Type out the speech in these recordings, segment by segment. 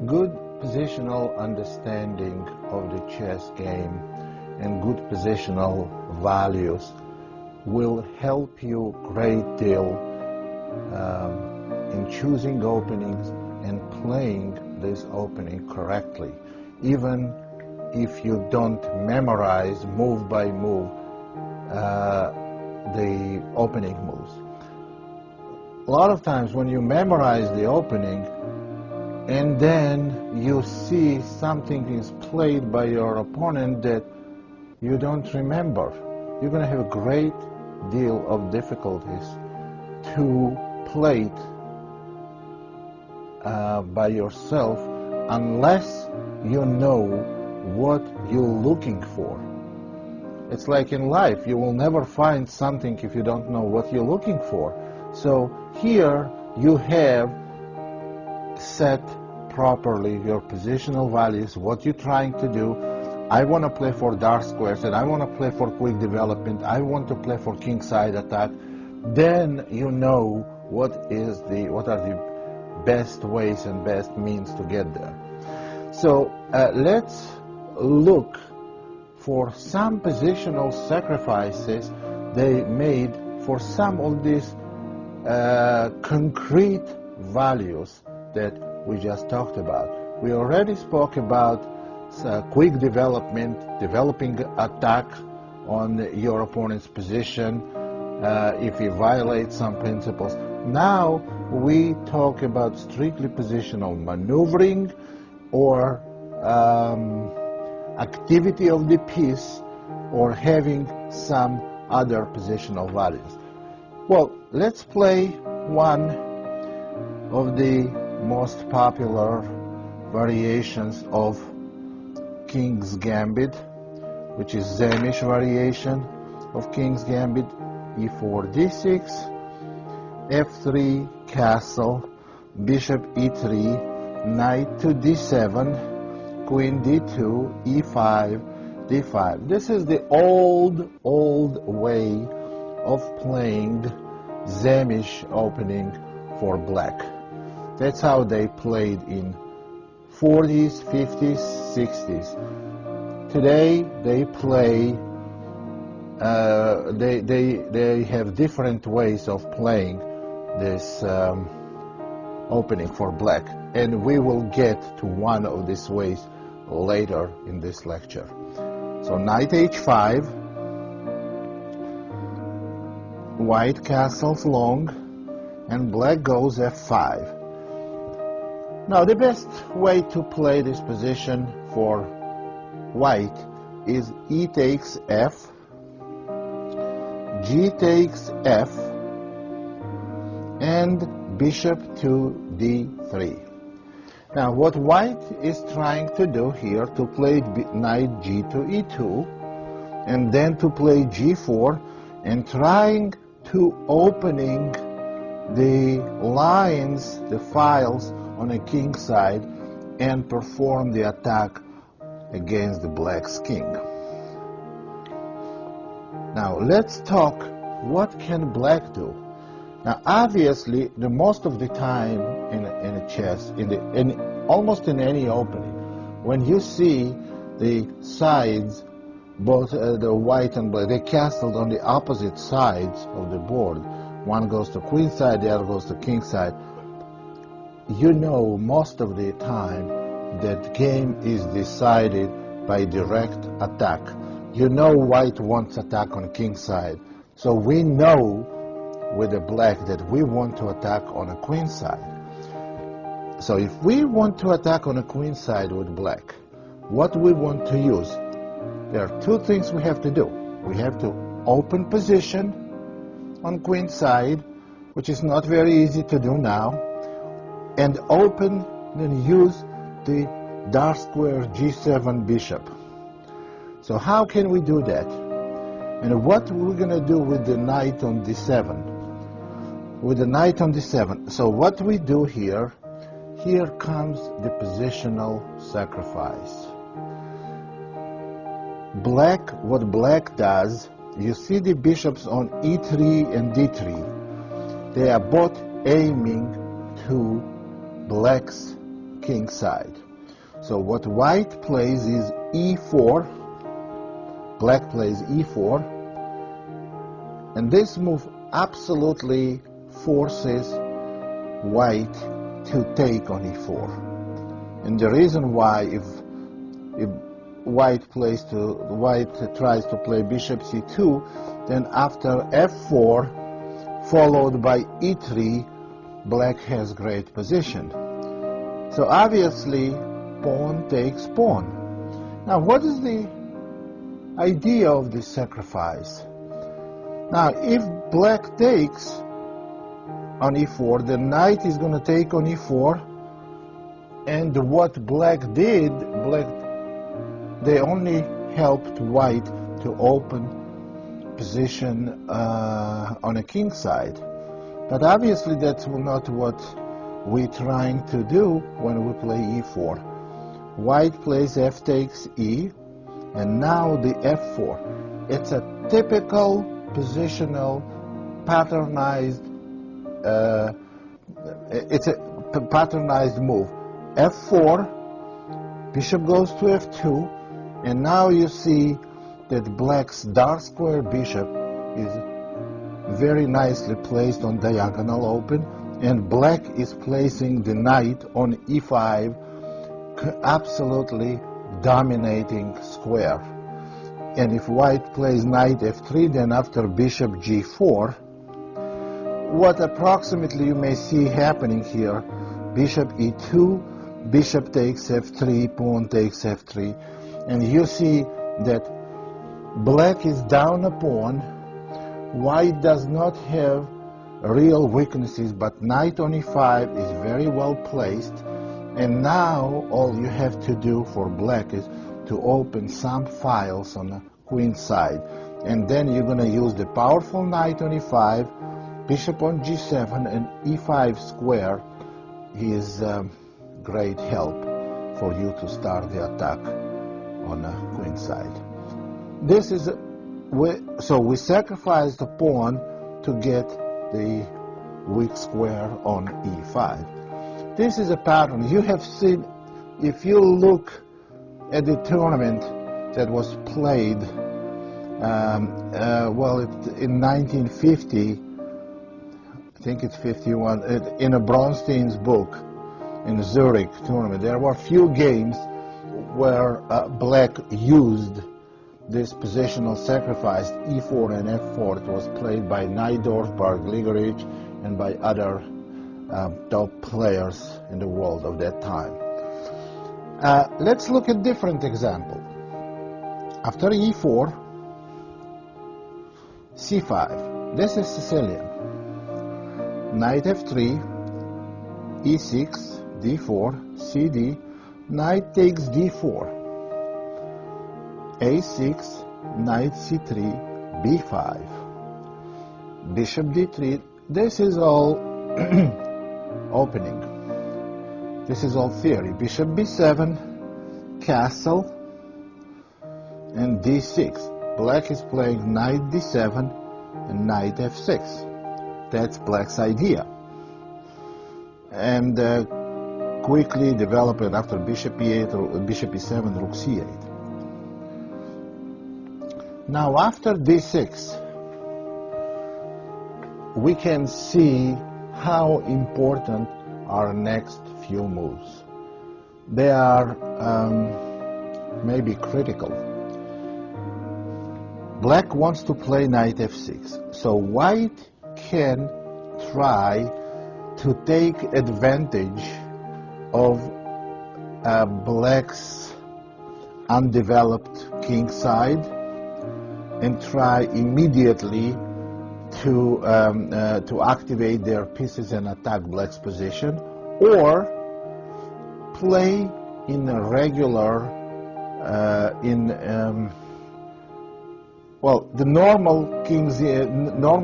Good positional understanding of the chess game and good positional values will help you a great deal in choosing openings and playing this opening correctly, even if you don't memorize move by move the opening moves. A lot of times when you memorize the opening and then you see something is played by your opponent that you don't remember, you're going to have a great deal of difficulties to play it by yourself unless you know what you're looking for. It's like in life, you will never find something if you don't know what you're looking for. So here you have set properly your positional values, what you're trying to do. I want to play for dark squares and I want to play for quick development. I want to play for king side attack. Then you know what are the best ways and best means to get there. So let's look for some positional sacrifices they made for some of these concrete values that we just talked about. We already spoke about quick development, developing attack on your opponent's position if he violates some principles. Now we talk about strictly positional maneuvering or activity of the piece or having some other positional values. Well, let's play one of the most popular variations of King's Gambit, which is Zamish variation of King's Gambit. E4, D6, F3, castle, bishop E3, knight to D7, queen D2, E5, D5. This is the old way of playing Zamish opening for black. That's how they played in 40s, 50s, 60s. Today they play, they have different ways of playing this opening for black, and we will get to one of these ways later in this lecture. So knight H5, white castles long, and black goes F5. Now the best way to play this position for white is E takes F, G takes F, and bishop to D3. Now what white is trying to do here to play knight G to E2 and then to play G4 and trying to opening the lines, the files on a king side and perform the attack against the black's king. Now let's talk what can black do. Now obviously the most of the time in a chess, almost in any opening, when you see the sides, both the white and black, they castled on the opposite sides of the board. One goes to queen side, the other goes to king side. You know most of the time that game is decided by direct attack. You know white wants attack on king side. So we know with the black that we want to attack on a queen side. So if we want to attack on a queen side with black, what we want to use, there are two things we have to do. We have to open position on queen side, which is not very easy to do now, and open and use the dark square G7 bishop. So how can we do that? And what we're going to do with the knight on D7? With the knight on D7, so what we do here comes the positional sacrifice. What black does, you see the bishops on E3 and D3, they are both aiming to black's king side. So what white plays is e4, black plays e4, and this move absolutely forces white to take on e4. And the reason why, if white tries to play bishop c2, then after f4 followed by e3, black has great position. So obviously pawn takes pawn. Now what is the idea of this sacrifice? Now if black takes on e4, the knight is going to take on e4, and what black did, they only helped white to open position on a king side. But obviously that's not what we're trying to do when we play e4. White plays f takes e, and now the f4. It's a typical positional patternized it's a patternized move. f4, bishop goes to f2, and now you see that black's dark square bishop is very nicely placed on diagonal open, and black is placing the knight on e5, absolutely dominating square. And if white plays knight f3, then after bishop g4, what approximately you may see happening here, bishop e2, bishop takes f3, pawn takes f3, and you see that black is down a pawn, white does not have real weaknesses, but knight on e5 is very well placed, and now all you have to do for black is to open some files on the queen side, and then you're going to use the powerful knight on e5, bishop on g7, and e5 square is great help for you to start the attack on the queen side. This is so we sacrifice the pawn to get the weak square on e5. This is a pattern you have seen if you look at the tournament that was played in 1950. I think it's 51, in a Bronstein's book, in the Zurich tournament. There were few games where black used this positional sacrifice, e4 and f4. It was played by Najdorf, Gligovic, and by other top players in the world of that time. Let's look at different example. After e4, c5. This is Sicilian. Knight f3, e6, d4, cd, knight takes d4, a6, knight c3, b5, bishop d3. This is all opening. This is all theory. Bishop b7, castle, and d6. Black is playing knight d7 and knight f6. That's black's idea. And quickly developed after bishop e8 or bishop e7, rook c8. Now after d6, we can see how important our next few moves. They are maybe critical. Black wants to play knight f6, so white can try to take advantage of black's undeveloped king side and try immediately to activate their pieces and attack black's position, or play in a regular well, the normal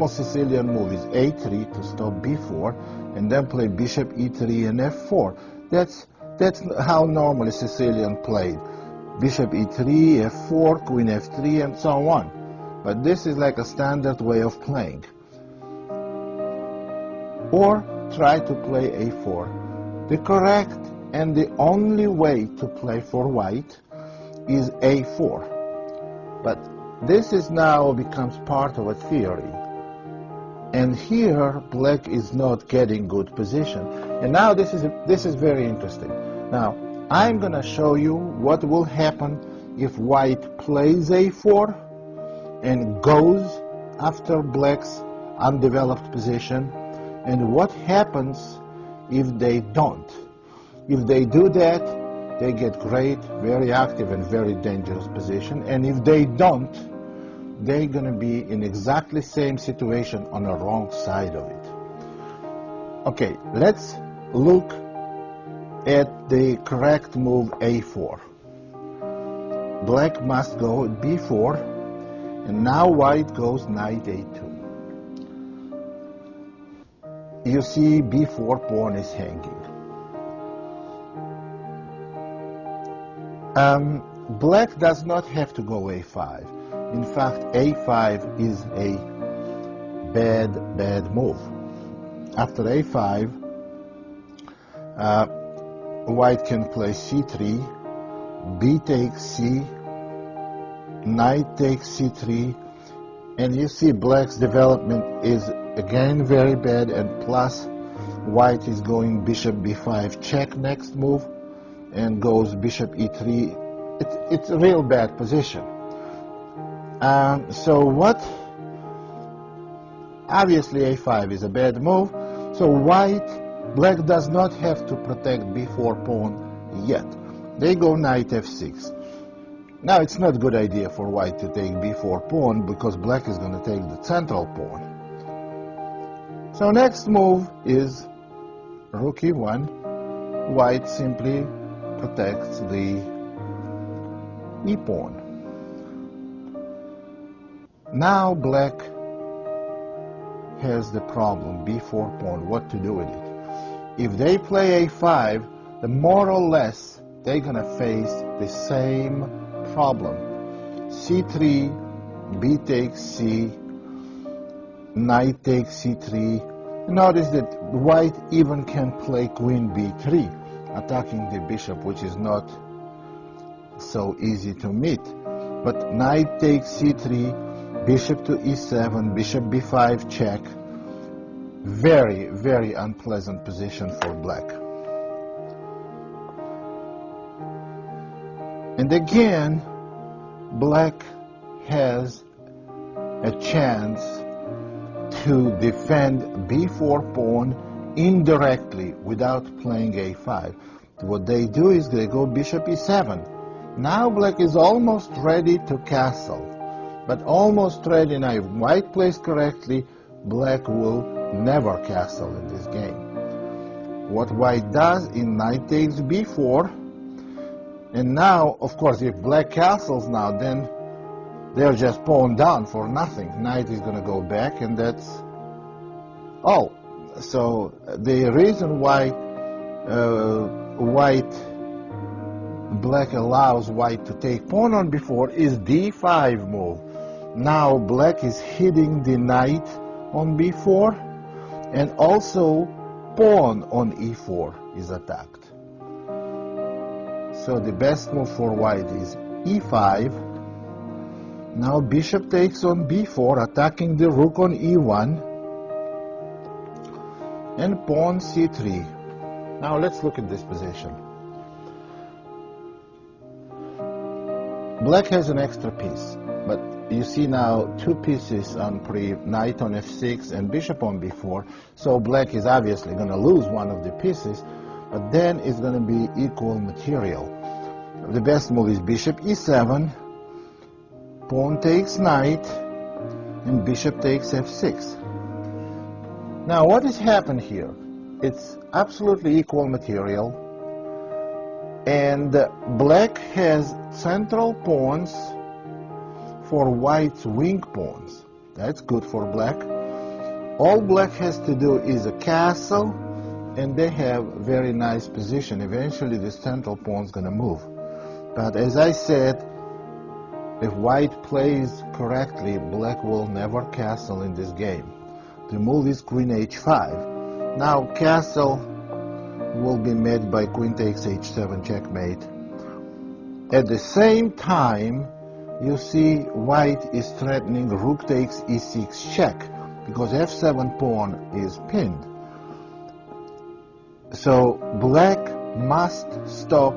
Sicilian move is a3 to stop b4, and then play bishop e3 and f4. That's how normally Sicilian played. Bishop e3, f4, queen f3, and so on. But this is like a standard way of playing. Or try to play a4. The correct and the only way to play for white is a4. But this is now becomes part of a theory. And here, black is not getting good position. And now this is very interesting. Now, I'm going to show you what will happen if white plays a4 and goes after black's undeveloped position, and what happens if they don't. If they do that, they get great, very active and very dangerous position, and if they don't, they're going to be in exactly same situation on the wrong side of it. Okay, let's look at the correct move a4. Black must go b4, and now white goes knight a2. You see b4 pawn is hanging. Black does not have to go a5. In fact, a5 is a bad move. After a5, white can play c3, b takes c, knight takes c3, and you see black's development is again very bad, and plus white is going bishop b5 check next move and goes bishop e3. It's a real bad position. So what? Obviously a5 is a bad move, so black does not have to protect b4 pawn yet. They go knight f6. Now it's not a good idea for white to take b4 pawn because black is going to take the central pawn. So next move is rook e1. White simply protects the e pawn. Now black has the problem, b4 pawn, what to do with it. If they play a5, then more or less they're going to face the same problem. c3, b takes c, knight takes c3. Notice that white even can play queen b3, attacking the bishop, which is not so easy to meet. But knight takes c3, bishop to e7, bishop b5 check. Very, very unpleasant position for black. And again, black has a chance to defend b4 pawn indirectly without playing a5. What they do is they go bishop e7. Now black is almost ready to castle, but almost ready. Now if white plays correctly, black will never castle in this game. What white does in knight takes b4, and now of course if black castles now, then they're just pawn down for nothing. Knight is going to go back, and that's all. So the reason why black allows white to take pawn on b4 is d5 move. Now black is hitting the knight on b4, and also pawn on e4 is attacked. So the best move for white is e5. Now bishop takes on b4, attacking the rook on e1, and pawn c3. Now let's look at this position. Black has an extra piece, but you see now two pieces on knight on f6 and bishop on b4, so black is obviously going to lose one of the pieces, but then it's going to be equal material. The best move is bishop e7, pawn takes knight, and bishop takes f6. Now what has happened here? It's absolutely equal material, and black has central pawns for white's wing pawns. That's good for black. All black has to do is a castle, and they have very nice position. Eventually the central pawn is going to move. But as I said, if white plays correctly, black will never castle in this game. The move is queen h5. Now castle will be met by queen takes h7 checkmate. At the same time, you see white is threatening rook takes e6 check, because f7 pawn is pinned. So black must stop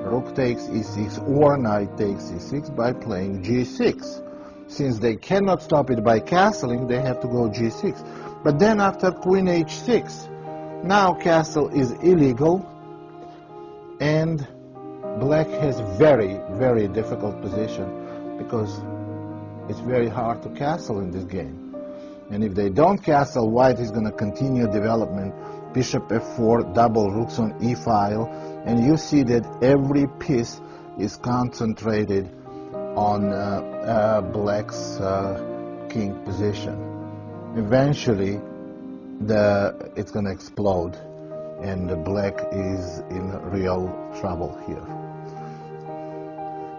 rook takes e6 or knight takes e6 by playing g6. Since they cannot stop it by castling, they have to go g6. But then after queen h6, now castle is illegal, and black has very, very difficult position, because it's very hard to castle in this game. And if they don't castle, white is going to continue development, bishop f4, double rooks on e file, and you see that every piece is concentrated on black's king position. Eventually, it's going to explode, and the black is in real trouble here.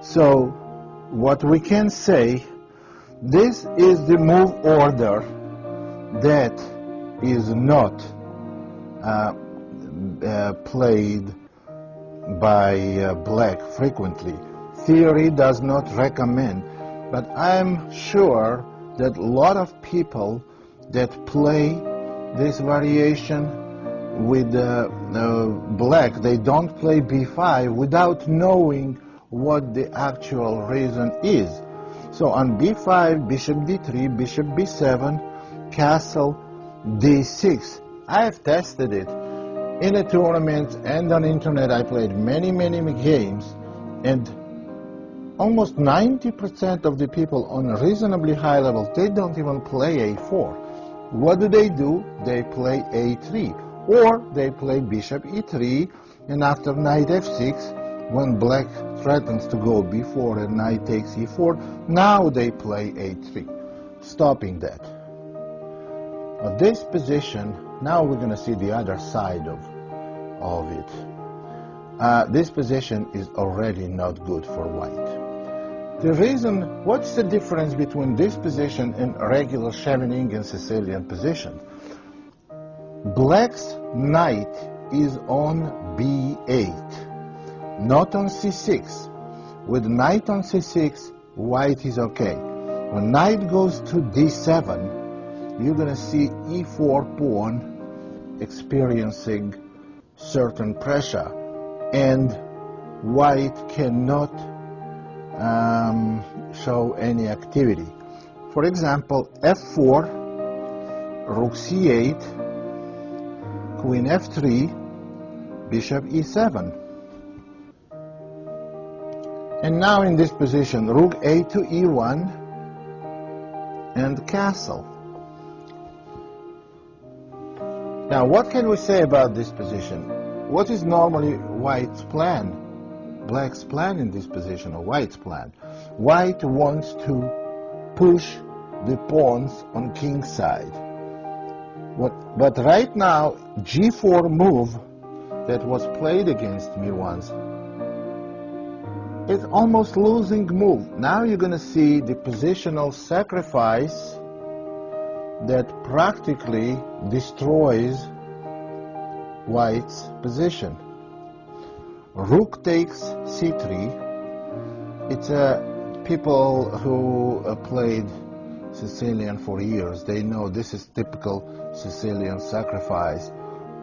So, what we can say, this is the move order that is not played by black frequently. Theory does not recommend, but I'm sure that a lot of people that play this variation with black, they don't play b5 without knowing what the actual reason is. So on b5, bishop d3, bishop b7, castle d6. I have tested it in a tournament and on internet. I played many games, and almost 90% of the people on a reasonably high level, they don't even play a4. What do? They play a3, or they play bishop e3, and after knight f6, when black threatens to go b4 and knight takes e4, now they play a3, stopping that. Now this position, now we're going to see the other side of it. This position is already not good for white. The reason, what's the difference between this position and regular Scheveningen Sicilian position? Black's knight is on b8, not on c6. With knight on c6, white is okay. When knight goes to d7, you're going to see e4 pawn experiencing certain pressure, and white cannot show any activity. For example, f4, rook c8, queen f3, bishop e7. And now in this position, rook a to e1 and castle. Now, what can we say about this position? What is normally white's plan? Black's plan in this position, or white's plan? White wants to push the pawns on king's side. But right now, g4 move that was played against me once, it's almost losing move. Now you're going to see the positional sacrifice that practically destroys white's position. Rook takes c3. It's people who played Sicilian for years. They know this is typical Sicilian sacrifice.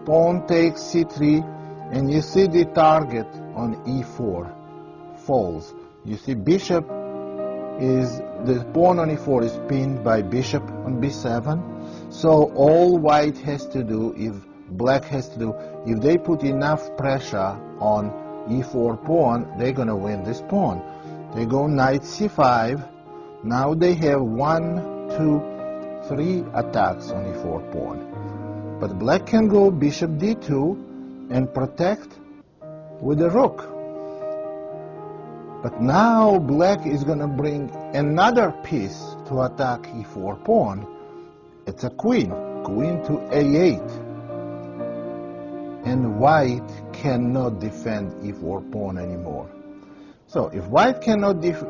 Pawn takes c3, and you see the target on e4 falls. You see bishop is, the pawn on e4 is pinned by bishop on b7. So all white has to do, if black has to do, if they put enough pressure on e4 pawn, they're going to win this pawn. They go knight c5. Now they have 1, 2, 3 attacks on e4 pawn. But black can go bishop d2 and protect with the rook. But now black is going to bring another piece to attack e4 pawn. It's a queen. Queen to a8. And white cannot defend e4 pawn anymore. So if white cannot defend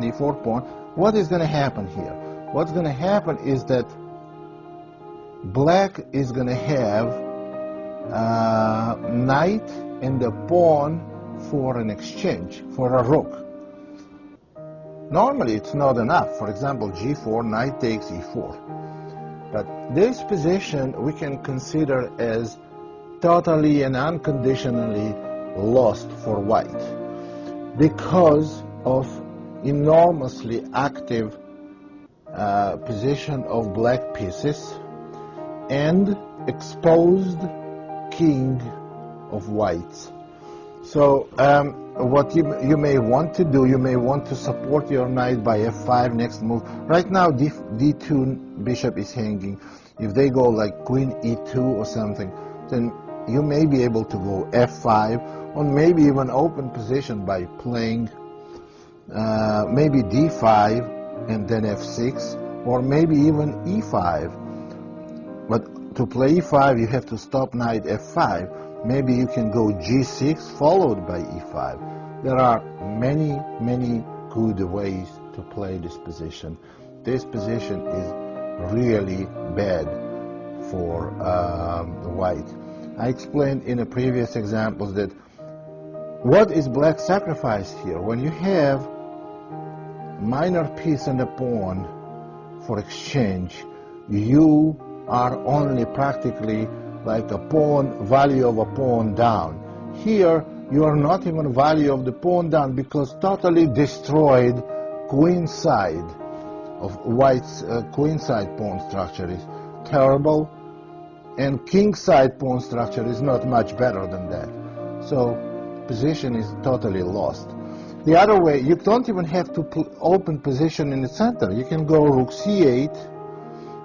e4 pawn, what is going to happen here? What's going to happen is that black is going to have knight and the pawn for an exchange, for a rook. Normally it's not enough. For example, g4, knight takes e4. But this position we can consider as totally and unconditionally lost for white because of enormously active position of black pieces and exposed king of whites. So what you may want to do, you may want to support your knight by f5 next move. Right now d2 bishop is hanging. If they go like queen e2 or something, then you may be able to go f5 or maybe even open position by playing maybe d5 and then f6 or maybe even e5. But to play e5 you have to stop knight f5. Maybe you can go g6 followed by e5. There are many, many good ways to play this position. This position is really bad for white. I explained in the previous examples that what is black sacrifice here? When you have minor piece and a pawn for exchange, you are only practically like a pawn, value of a pawn down. Here, you are not even value of the pawn down because totally destroyed queen side of white's queen side pawn structure is terrible, and king side pawn structure is not much better than that. So, position is totally lost. The other way, you don't even have to open position in the center. You can go rook c8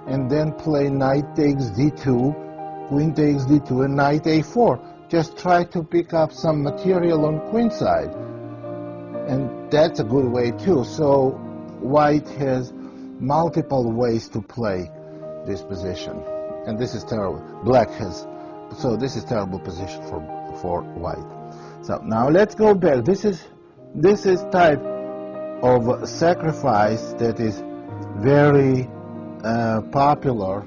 and then play knight takes d2, queen takes d2 and knight a4. Just try to pick up some material on queen side. And that's a good way too. So white has multiple ways to play this position. And this is terrible. Black has, so this is terrible position for white. So now let's go back. This is type of sacrifice that is very popular.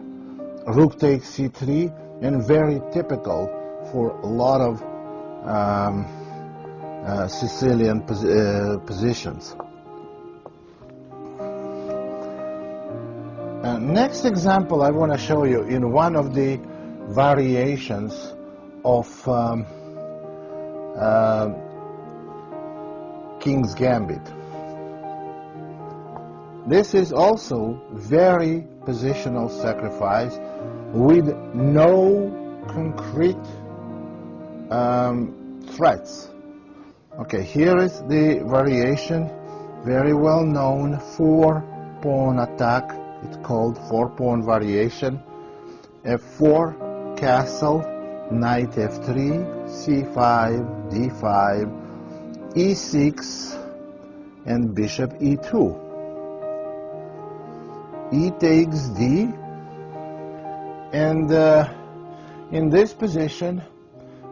Rook takes c3 and very typical for a lot of Sicilian positions. Next example I want to show you in one of the variations of King's Gambit. This is also very positional sacrifice with no concrete threats. Okay, here is the variation, very well known 4-pawn attack. It's called 4-pawn variation. f4, castle, knight f3, c5, d5, e6, and bishop e2. E takes d, and in this position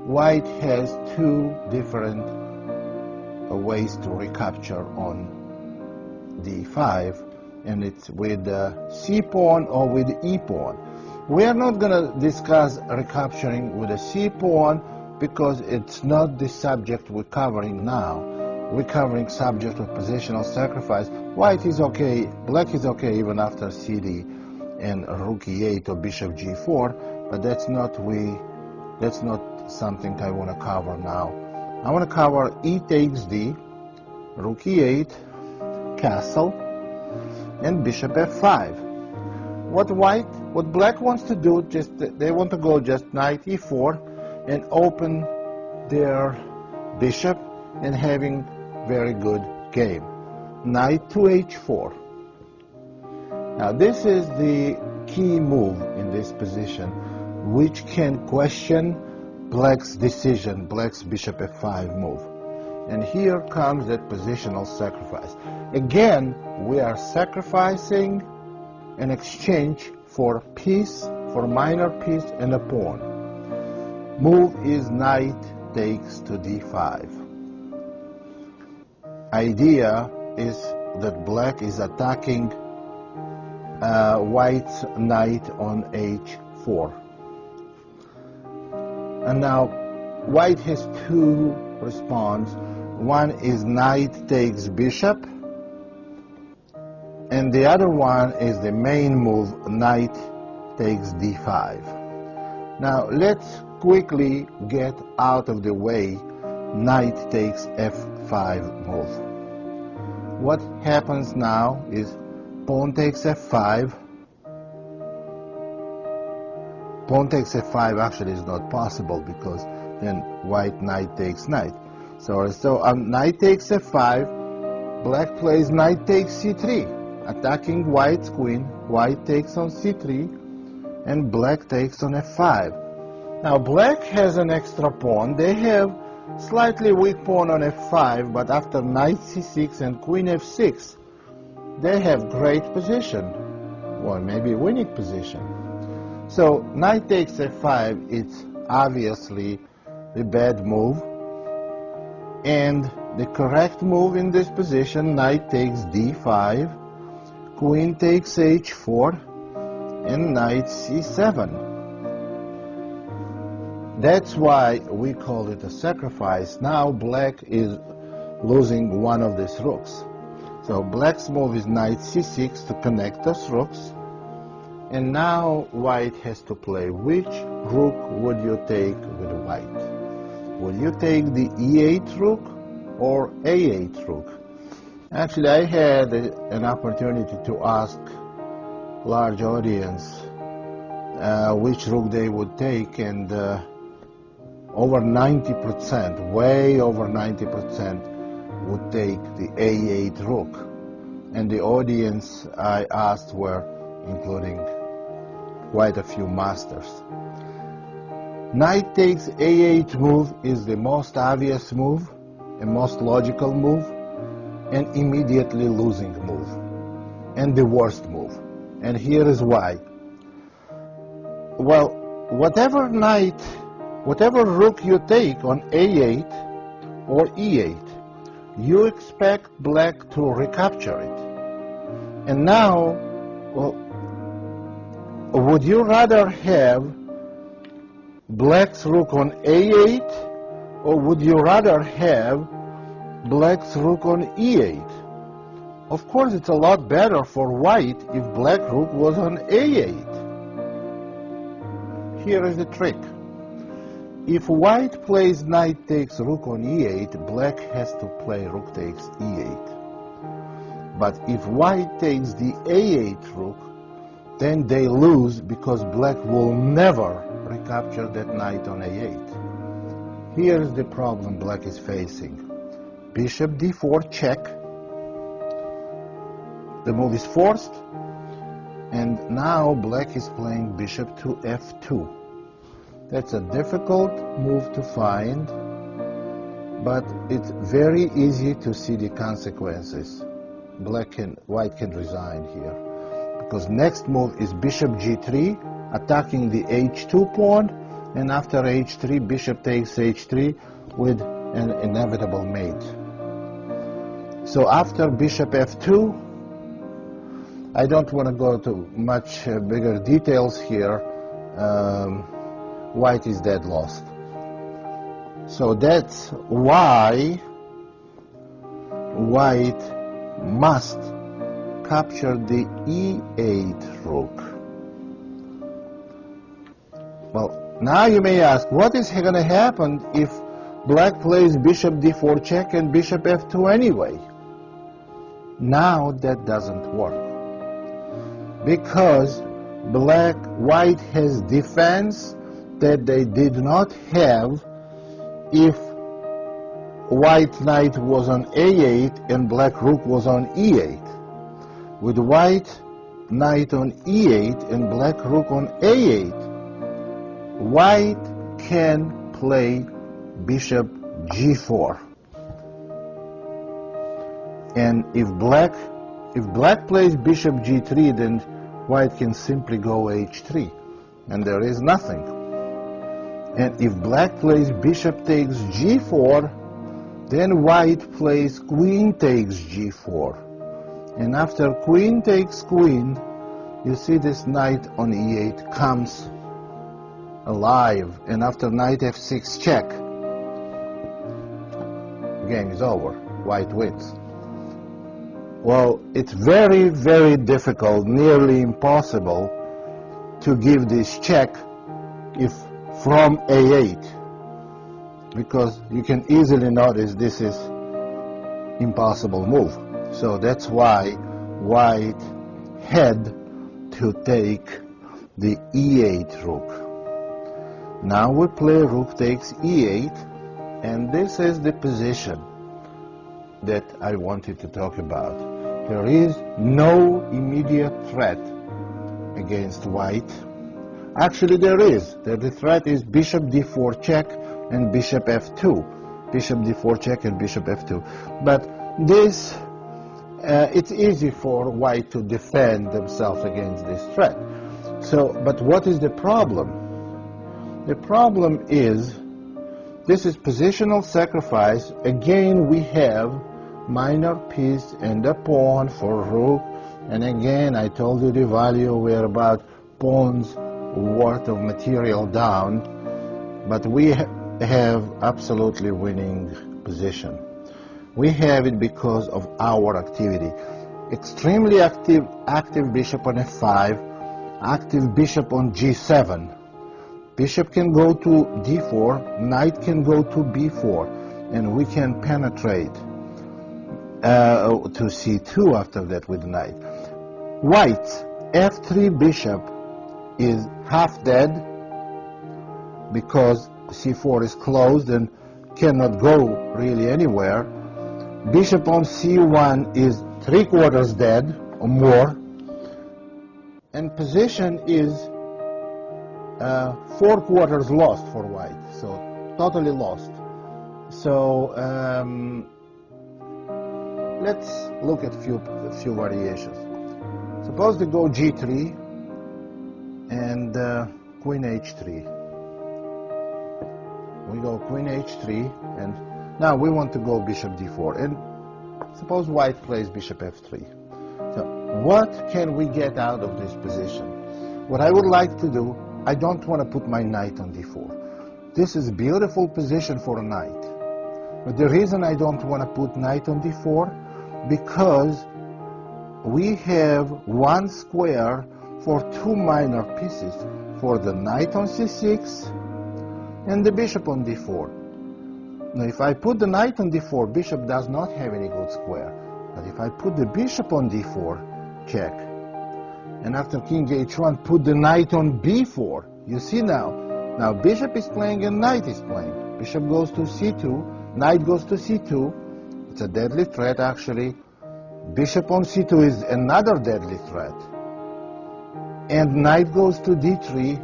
white has two different ways to recapture on d5, and it's with c pawn or with e pawn. We are not going to discuss recapturing with a c pawn because it's not the subject we're covering now. We're covering subject of positional sacrifice. White is okay, black is okay even after cd and rook e8 or bishop g4, but that's not something I want to cover now. I want to cover e takes d, rook e8, castle, and bishop f5. What black wants to do, they want to go just knight e4 and open their bishop and having very good game. Knight to h4. Now this is the key move in this position, which can question black's decision, black's bishop f5 move. And here comes that positional sacrifice. Again, we are sacrificing an exchange for piece, for minor piece and a pawn. Move is knight takes to d5. Idea is that black is attacking white's knight on h4. And now white has two responses. One is knight takes bishop, and the other one is the main move, knight takes d5. Now let's quickly get out of the way knight takes f5 move. What happens now is pawn takes f5. Pawn takes f5 actually is not possible because then white knight takes knight. So knight takes f5, black plays knight takes c3, attacking white's queen. White takes on c3, and black takes on f5. Now black has an extra pawn. They have slightly weak pawn on f5, but after knight c6 and queen f6, they have great position, or maybe winning position. So knight takes f5, it's obviously the bad move, and the correct move in this position, knight takes d5, queen takes h4, and knight c7. That's why we call it a sacrifice. Now black is losing one of these rooks. So black's move is knight c6 to connect those rooks. And now white has to play. Which rook would you take with white? Will you take the e8 rook or a8 rook? Actually, I had an opportunity to ask large audience which rook they would take, and over 90%, way over 90%, would take the a8 rook. And the audience I asked were including quite a few masters. Knight takes a8 move is the most obvious move, the most logical move, and immediately losing move, and the worst move. And here is why. Well, whatever rook you take on a8 or e8, you expect black to recapture it. And now, well, would you rather have black's rook on a8, or would you rather have black's rook on e8? Of course, it's a lot better for white if black rook was on a8. Here is the trick. If white plays knight takes rook on e8, black has to play rook takes e8. But if white takes the a8 rook, then they lose because black will never recapture that knight on a8. Here is the problem black is facing. Bishop d4 check. The move is forced, and now black is playing bishop to f2. That's a difficult move to find, but it's very easy to see the consequences. White can resign here, because next move is bishop g3, attacking the h2 pawn, and after h3, bishop takes h3 with an inevitable mate. So after bishop f2, I don't want to go to much bigger details here. White is dead lost. So that's why white must capture the e8 rook. Well, now you may ask, what is going to happen if black plays bishop d4 check and bishop f2 anyway? Now that doesn't work, because white has defense that they did not have if white knight was on a8 and black rook was on e8. With white knight on e8 and black rook on a8, white can play bishop g4. And if black plays bishop g3, then white can simply go h3, and there is nothing. And if black plays bishop takes g4, then white plays queen takes g4. And after queen takes queen, you see this knight on e8 comes alive, and after knight f6 check, game is over, white wins. Well, it's very, very difficult, nearly impossible to give this check if from a8, because you can easily notice this is impossible move. So that's why white had to take the e8 rook. Now we play rook takes e8, and this is the position that I wanted to talk about. There is no immediate threat against white. Actually there is. The threat is bishop d4 check and bishop f2. Bishop d4 check and bishop f2. But this, it's easy for white to defend themselves against this threat. So, but what is the problem? The problem is, this is positional sacrifice. Again, we have minor piece and a pawn for rook. And again, I told you the value were about pawns worth of material down. But we have absolutely winning position. We have it because of our activity. Extremely active bishop on f5, active bishop on g7. Bishop can go to d4, knight can go to b4, and we can penetrate to c2 after that with knight. White's f3 bishop is half dead because c4 is closed and cannot go really anywhere. Bishop on c1 is 3/4 dead or more, and position is 4/4 lost for white, so totally lost. So let's look at a few variations. Suppose they go g3 and queen h3. We go queen h3, and now we want to go bishop d4, and suppose white plays bishop f3. So what can we get out of this position? What I would like to do, I don't want to put my knight on d4. This is a beautiful position for a knight. But the reason I don't want to put knight on d4, because we have one square for two minor pieces, for the knight on c6 and the bishop on d4. Now if I put the knight on d4, bishop does not have any good square. But if I put the bishop on d4, check. And after king h1, put the knight on b4. You see now bishop is playing and knight is playing. Bishop goes to c2, knight goes to c2. It's a deadly threat actually. Bishop on c2 is another deadly threat. And knight goes to d3.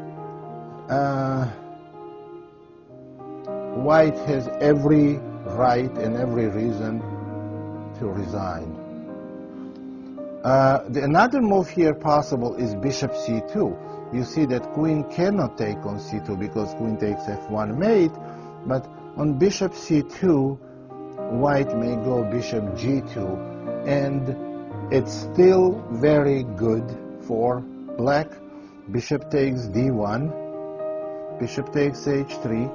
White has every right and every reason to resign. Another move here possible is bishop c2. You see that queen cannot take on c2 because queen takes f1 mate, but on bishop c2, white may go bishop g2, and it's still very good for black. Bishop takes d1, bishop takes h3,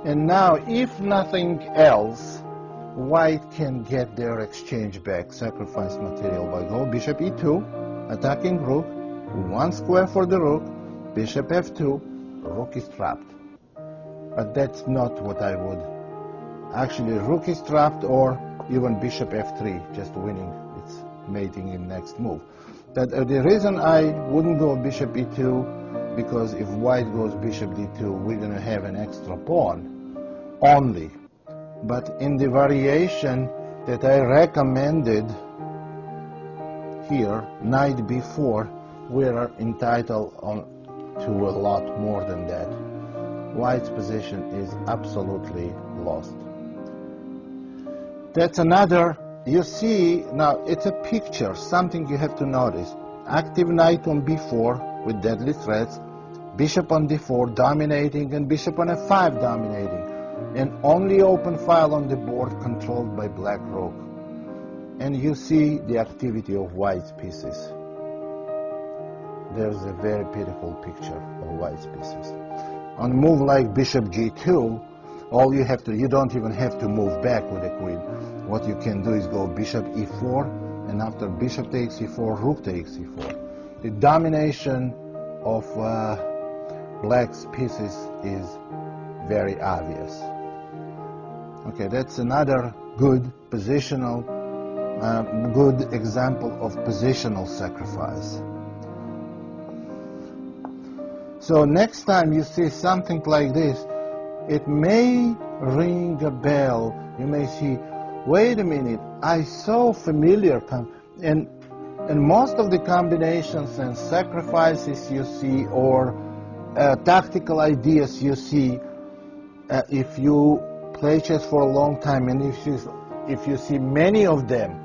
and now if nothing else, white can get their exchange back, sacrifice material by go bishop e2, attacking rook, one square for the rook, bishop f2, rook is trapped. But that's not what I would. Actually, rook is trapped, or even bishop f3, just winning, it's mating in next move. That the reason I wouldn't go bishop e2, because if white goes bishop d2, we're going to have an extra pawn only. But in the variation that I recommended here, knight b4, we are entitled to a lot more than that. White's position is absolutely lost. That's another, you see, now it's a picture, something you have to notice. Active knight on b4 with deadly threats, bishop on d4 dominating, and bishop on f5 dominating. And only open file on the board controlled by black rook. And you see the activity of white's pieces. There's a very pitiful picture of white's pieces. On a move like bishop g2, you don't even have to move back with the queen. What you can do is go bishop e4, and after bishop takes e4, rook takes e4. The domination of black's pieces is very obvious. Okay, that's another good positional, good example of positional sacrifice. So next time you see something like this, it may ring a bell. You may see, wait a minute, I saw familiar, and most of the combinations and sacrifices you see, or tactical ideas you see, if you play chess for a long time, and if you see many of them,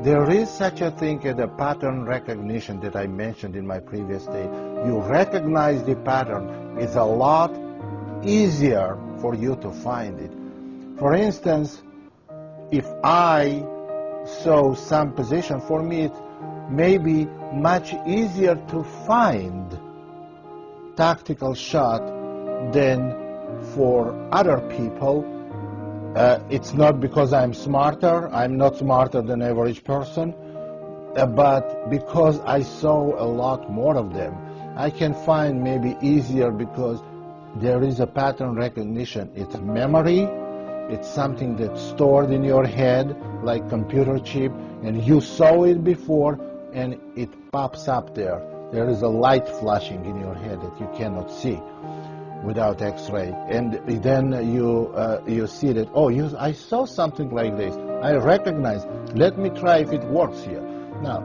there is such a thing as a pattern recognition that I mentioned in my previous day. You recognize the pattern. It's a lot easier for you to find it. For instance, if I saw some position, for me it may be much easier to find tactical shot than for other people. It's not because I'm smarter. I'm not smarter than average person, but because I saw a lot more of them. I can find maybe easier because there is a pattern recognition. It's memory. It's something that's stored in your head like computer chip, and you saw it before and it pops up there. There is a light flashing in your head that you cannot see without X-ray, and then you see that, oh, I saw something like this. I recognize. Let me try if it works here. Now,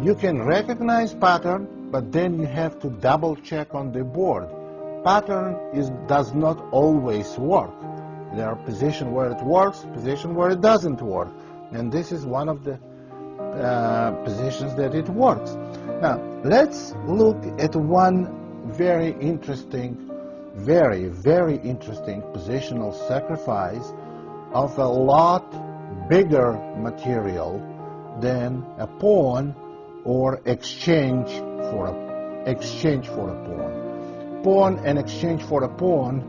you can recognize pattern, but then you have to double check on the board. Pattern does not always work. There are positions where it works, positions where it doesn't work, and this is one of the positions that it works. Now, let's look at one very interesting, very, very interesting positional sacrifice of a lot bigger material than a pawn or exchange for a pawn. Pawn and exchange for a pawn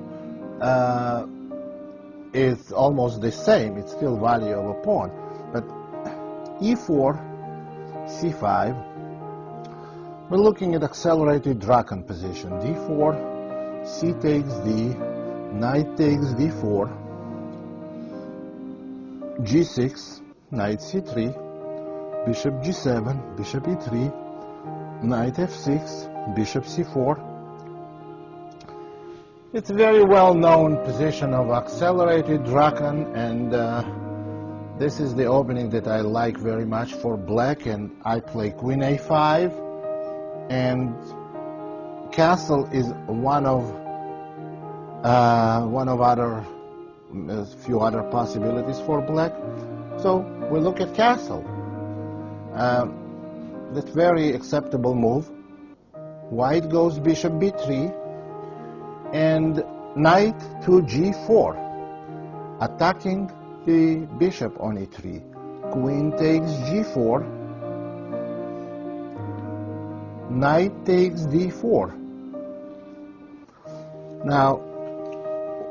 is almost the same. It's still value of a pawn. But e4, c5, we're looking at accelerated Draken position. d4, c takes d, knight takes d4, g6, knight c3, bishop g7, bishop e3, knight f6, bishop c4. It's a very well-known position of accelerated Draken, and this is the opening that I like very much for black, and I play queen a5, and castle is one of a few other possibilities for black. So we look at castle. That's very acceptable move. White goes bishop b3 and knight to g4, attacking the bishop on e3. Queen takes g4, knight takes d4. Now,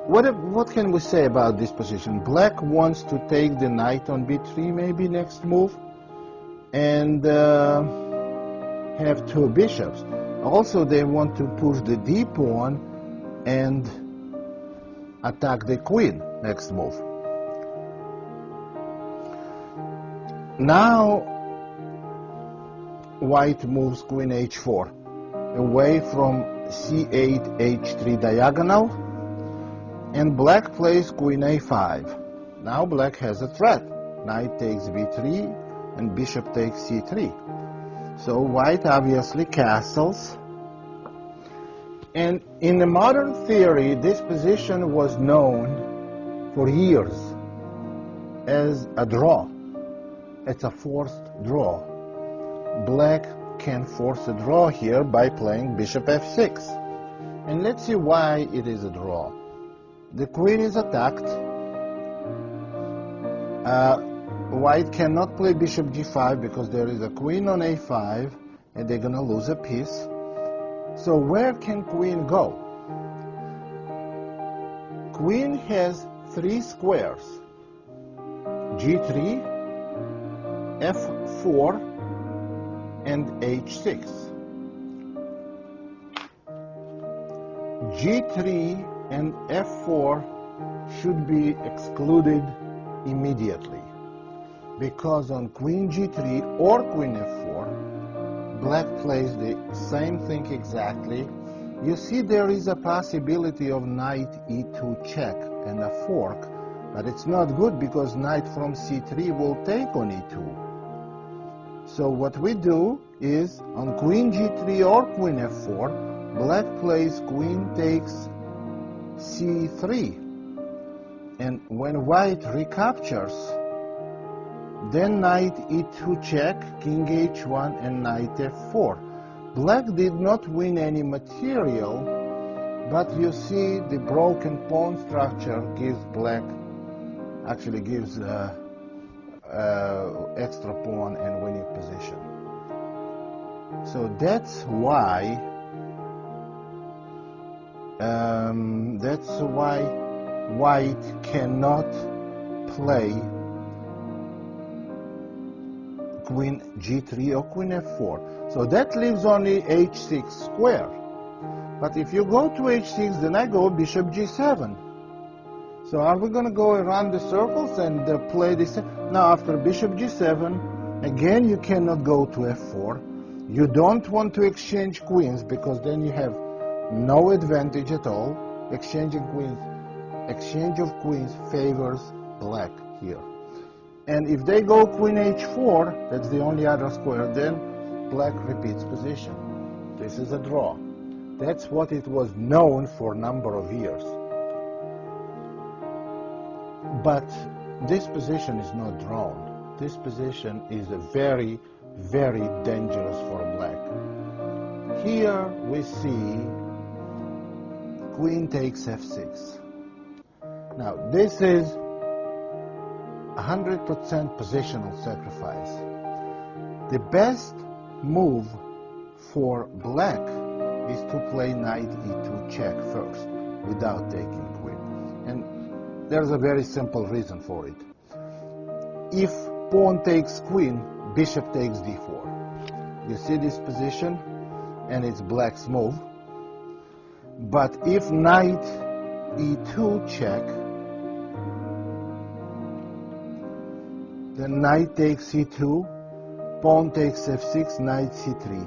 what can we say about this position? Black wants to take the knight on b3, maybe next move, and have two bishops. Also, they want to push the d pawn and attack the queen next move. Now, white moves queen h4 away from c8, h3 diagonal, and black plays queen a5. Now black has a threat. Knight takes b3 and bishop takes c3. So white obviously castles. And in the modern theory, this position was known for years as a draw. It's a forced draw. Black can force a draw here by playing bishop f6. And let's see why it is a draw. The queen is attacked. White cannot play bishop g5 because there is a queen on a5 and they're going to lose a piece. So where can queen go? queen has three squares: g3, f4, and h6. g3 and f4 should be excluded immediately, because on queen g3 or queen f4, black plays the same thing exactly. You see there is a possibility of knight e2 check and a fork, but it's not good because knight from c3 will take on e2. So what we do is, on queen g3 or queen f4, black plays queen takes c3. And when white recaptures, then knight e2 check, king h1, and knight f4. Black did not win any material, but you see the broken pawn structure gives black, actually gives extra pawn and winning position. So that's why white cannot play queen g3 or queen f4. So that leaves only h6 square. But if you go to h6, then I go bishop g7. So are we going to go around the circles and play this? Now after bishop g7, again you cannot go to f4. You don't want to exchange queens because then you have no advantage at all. Exchange of queens favors black here. And if they go queen h4, that's the only other square, then black repeats position. This is a draw. That's what it was known for a number of years. But this position is not drawn. This position is a very, very dangerous for black. Here we see queen takes f6. Now this is 100% positional sacrifice. The best move for black is to play knight e2 check first without taking queen. And there's a very simple reason for it. If pawn takes queen, bishop takes d4. You see this position, and it's black's move. But if knight e2 check, then knight takes c2, pawn takes f6, knight c3.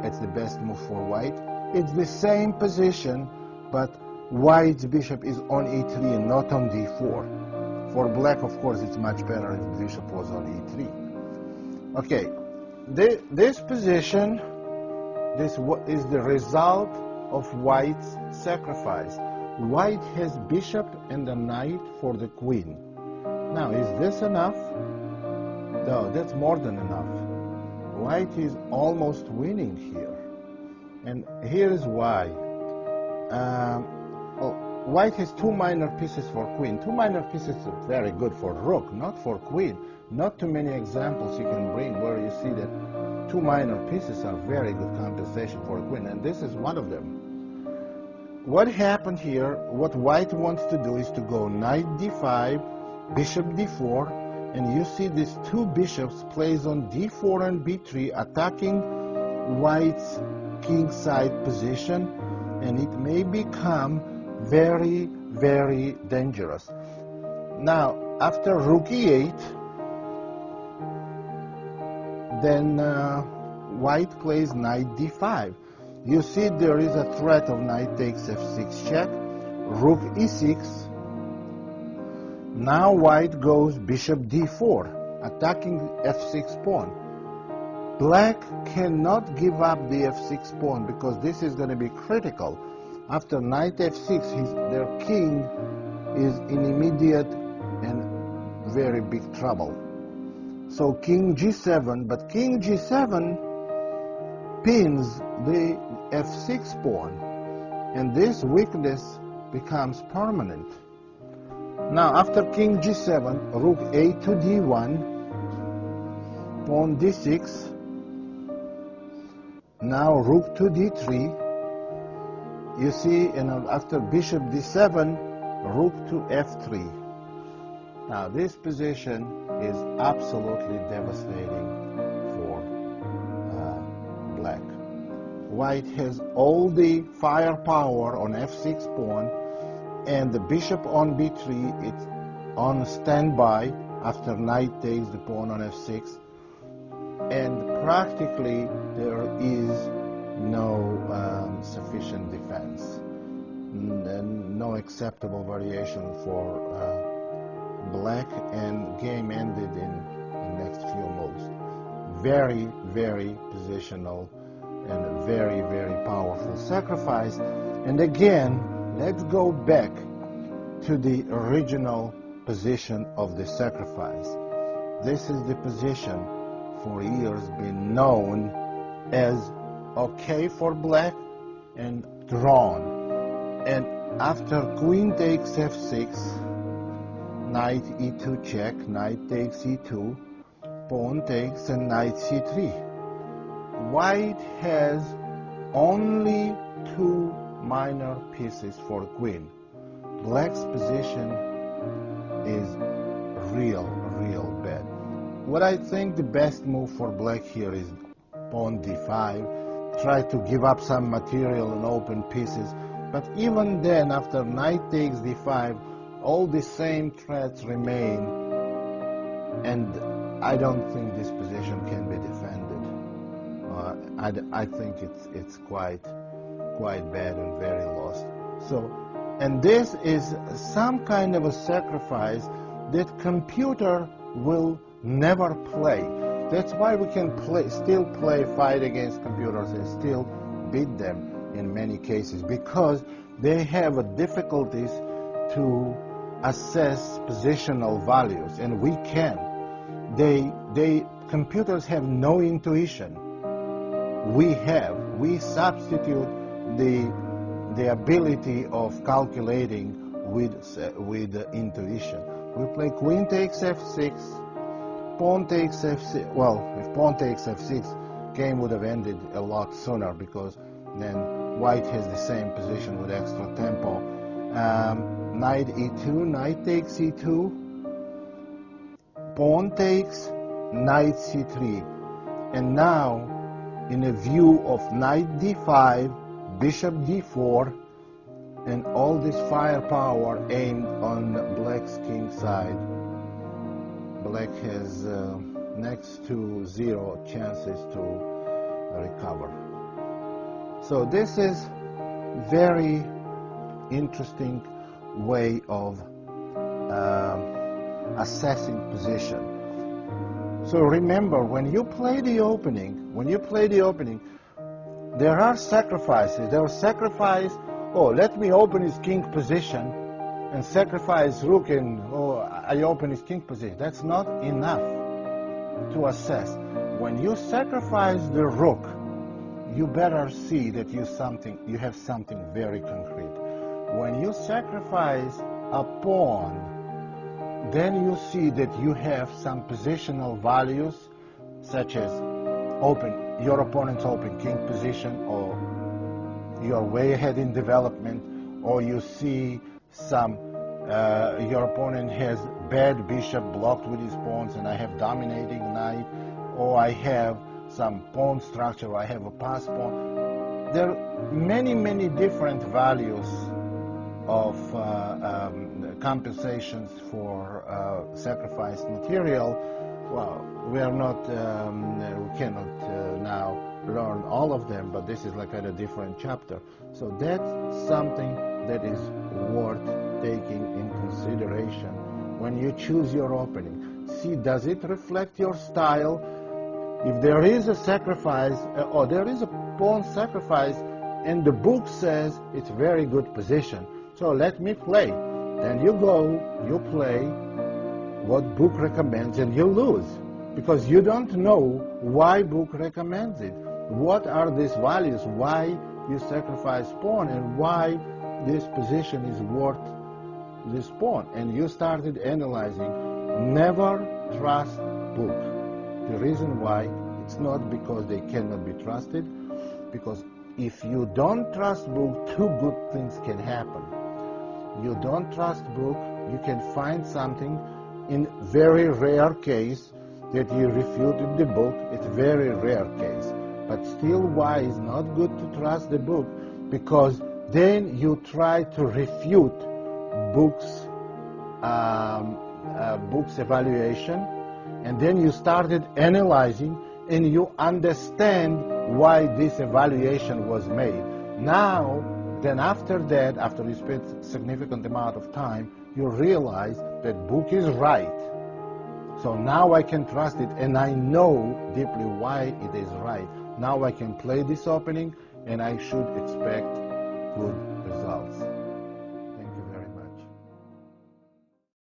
It's the best move for white. It's the same position, but white's bishop is on e3 and not on d4. For black, of course, it's much better if the bishop was on e3. Okay, this position, this is the result of white's sacrifice. White has bishop and a knight for the queen. Now, is this enough? No, that's more than enough. White is almost winning here. And here is why. White has two minor pieces for queen. Two minor pieces are very good for rook, not for queen. Not too many examples you can bring where you see that two minor pieces are very good compensation for a queen, and this is one of them. What happened here, what white wants to do is to go knight d5, bishop d4, and you see these two bishops plays on d4 and b3, attacking white's king side position, and it may become very, very dangerous. Now, after rook e8, then white plays knight d5. You see there is a threat of knight takes f6 check, rook e6. Now white goes bishop d4, attacking f6 pawn. Black cannot give up the f6 pawn because this is going to be critical. After knight f6, their king is in immediate and very big trouble. So king g7, but king g7 pins the f6 pawn, and this weakness becomes permanent. Now after king g7, rook a to d1, pawn d6, now rook to d3, you see, after bishop d7, rook to f3. Now this position is absolutely devastating for black. White has all the firepower on f6 pawn, and the bishop on b3, it's on standby after knight takes the pawn on f6, and practically there is no sufficient defense, no acceptable variation for black, and game ended in the next few moves. Very, very positional and very, very powerful sacrifice. And again, let's go back to the original position of the sacrifice. This is the position for years been known as okay for black and drawn. And after queen takes f6, knight e2 check, knight takes e2, pawn takes, and knight c3. White has only 2 minor pieces for queen. Black's position is real bad. What I think the best move for black here is pawn d5, try to give up some material and open pieces, but even then, after knight takes d5, all the same threats remain, and I don't think this position can be defended. I think it's quite bad and very lost. So, and this is some kind of a sacrifice that computer will never play. That's why we can still play fight against computers and still beat them in many cases, because they have difficulties to assess positional values, and we can. Computers have no intuition. We substitute the ability of calculating with intuition. We play queen takes f6, pawn takes f6. Well, if pawn takes f6, game would have ended a lot sooner, because then white has the same position with extra tempo. Knight e2, knight takes e2, pawn takes, knight c3. And now, in a view of knight d5, bishop d4, and all this firepower aimed on black's king side, black has next to 0 chances to recover. So this is very interesting way of assessing position. So remember, when you play the opening, there are sacrifices. There are sacrifice, oh, let me open his king position, and sacrifice rook, and oh, I open his king position. That's not enough to assess. When you sacrifice the rook, you better see that you have something very concrete. When you sacrifice a pawn, then you see that you have some positional values, such as your opponent's open king position, or you're way ahead in development, or you see some your opponent has bad bishop blocked with his pawns, and I have dominating knight, or I have some pawn structure, or I have a pass pawn. There are many different values of compensations for sacrificed material. Well, we cannot now learn all of them, but this is like at a different chapter. So that's something that is worth taking in consideration when you choose your opening. See, does it reflect your style? If there is a sacrifice, or there is a pawn sacrifice, and the book says it's very good position, so let me play. Then you go, you play what book recommends, and you lose, because you don't know why book recommends it. What are these values? Why you sacrifice pawn, and why this position is worth this pawn? And you started analyzing. Never trust book. The reason why, it's not because they cannot be trusted, because if you don't trust book, two good things can happen. You don't trust book, you can find something in very rare case that you refuted the book. It's very rare case. But still, why is not good to trust the book? Because then you try to refute books evaluation, and then you started analyzing and you understand why this evaluation was made. Now, then after that, after you spend significant amount of time, you realize that book is right. So now I can trust it, and I know deeply why it is right. Now I can play this opening, and I should expect good results.